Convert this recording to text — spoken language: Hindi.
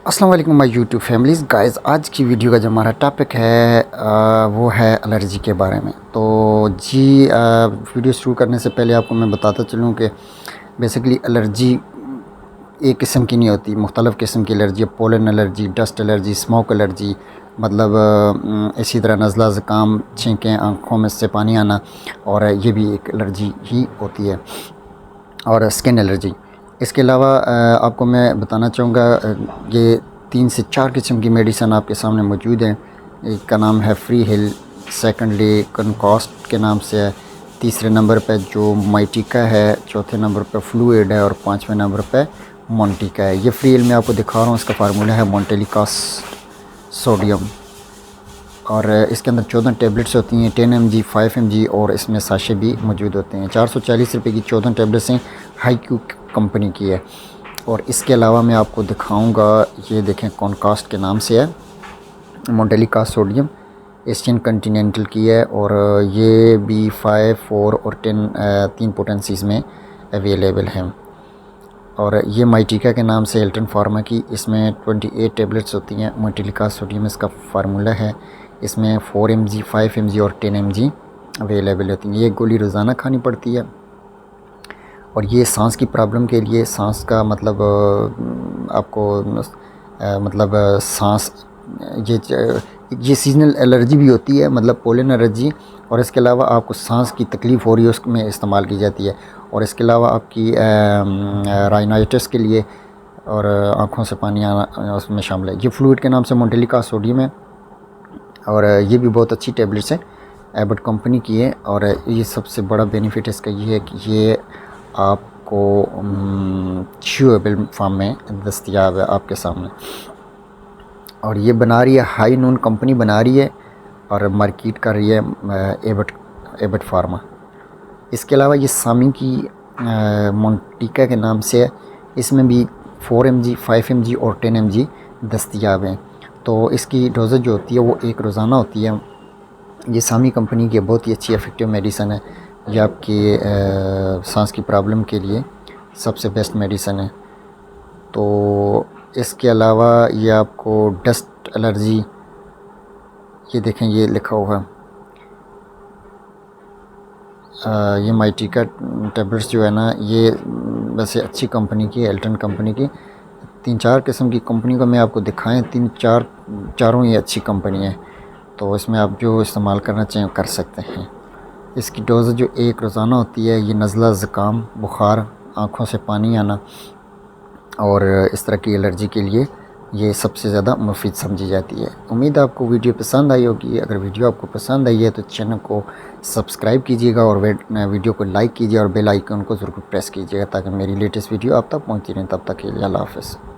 अस्सलाम वालेकुम माय यूट्यूब फैमिलीज़ गाइस। आज की वीडियो का जो हमारा टॉपिक है वो है एलर्जी के बारे में। तो वीडियो शुरू करने से पहले आपको मैं बताता चलूँ कि बेसिकली एलर्जी एक किस्म की नहीं होती, मुख्तलिफ़ किस्म की एलर्जी है। Pollen allergy, dust allergy, smoke allergy, मतलब इसी तरह नज़ला ज़ुकाम, छींकें, आँखों में से पानी आना, और ये भी एक एलर्जी ही होती है, और स्किन एलर्जी। इसके अलावा आपको मैं बताना चाहूँगा ये 3 से 4 किस्म की मेडिसन आपके सामने मौजूद हैं। एक का नाम है फ्री हिल, सेकंडली कनकॉस्ट के नाम से है, तीसरे नंबर पे जो माइटिका है, चौथे नंबर पे फ्लूइड है, और पाँचवें नंबर पे मोंटिका है। ये फ्री हिल मैं आपको दिखा रहा हूँ, इसका फार्मूला है मोंटेलिकास्ट सोडियम, और इसके अंदर 14 टेबलेट्स होती हैं, 10 mg, 5 mg, और इसमें साशे भी मौजूद होते हैं। 440 रुपये की 14 टेबलेट्स हैं, हाई क्यू कंपनी की है। और इसके अलावा मैं आपको दिखाऊंगा, ये देखें कॉनकास्ट के नाम से है, मोंटेलिकास्ट सोडियम, एशियन कंटिनेंटल की है, और ये भी 5, 4 और 10 तीन पोटेंसीज़ में अवेलेबल है। और ये माइटिका के नाम से एल्टन फार्मा की, इसमें 28 टेबलेट्स होती हैं। मोंटेलिकास्ट सोडियम इसका फार्मूला है, इसमें 4 mg, 5 mg और 10 mg अवेलेबल होती हैं। ये गोली रोज़ाना खानी पड़ती है, और ये सांस की प्रॉब्लम के लिए, सांस का मतलब आपको मतलब सांस, ये सीजनल एलर्जी भी होती है, मतलब पोलन एलर्जी, और इसके अलावा आपको सांस की तकलीफ़ हो रही है उसमें इस्तेमाल की जाती है। और इसके अलावा आपकी राइनाइटिस के लिए, और आँखों से पानी आना उसमें शामिल है। ये फ्लूइड के नाम से मोंटेलिकास्ट सोडियम है, और ये भी बहुत अच्छी टेबलेट्स है, एबट कंपनी की है। और ये सबसे बड़ा बेनिफिट इसका ये है कि ये आपको च्यूएबल फॉर्म में दस्तयाब है आपके सामने, और ये बना रही है हाई नून कंपनी बना रही है, और मार्केट कर रही है एबट फार्मा। इसके अलावा ये सामी की मोंटिका के नाम से है, इसमें भी 4 mg, 5 mg और 10 mg दस्तयाब हैं। तो इसकी डोजेज जो होती है वो एक रोज़ाना होती है। ये सामी कंपनी की बहुत ही अच्छी इफ़ेक्टिव मेडिसन है, ये आपकी सांस की प्रॉब्लम के लिए सबसे बेस्ट मेडिसन है। तो इसके अलावा ये आपको डस्ट एलर्जी, ये देखें ये लिखा हुआ है, ये माइटिका टेबलेट्स जो है ना, ये वैसे अच्छी कंपनी की है, एल्टन कंपनी की। 3-4 किस्म की कंपनी को मैं आपको दिखाएं, चारों ही अच्छी कंपनी है, तो इसमें आप जो इस्तेमाल करना चाहें कर सकते हैं। इसकी डोज जो एक रोज़ाना होती है, ये नज़ला ज़ुकाम, बुखार, आँखों से पानी आना और इस तरह की एलर्जी के लिए ये सबसे ज़्यादा मुफीद समझी जाती है। उम्मीद है आपको वीडियो पसंद आई होगी। अगर वीडियो आपको पसंद आई है तो चैनल को सब्सक्राइब कीजिएगा, और वीडियो को लाइक कीजिए, और बेल आइकन को ज़रूर प्रेस कीजिएगा ताकि मेरी लेटेस्ट वीडियो आप तक पहुँचती रहे। तब तक के लिए अल्लाह हाफ़िज़।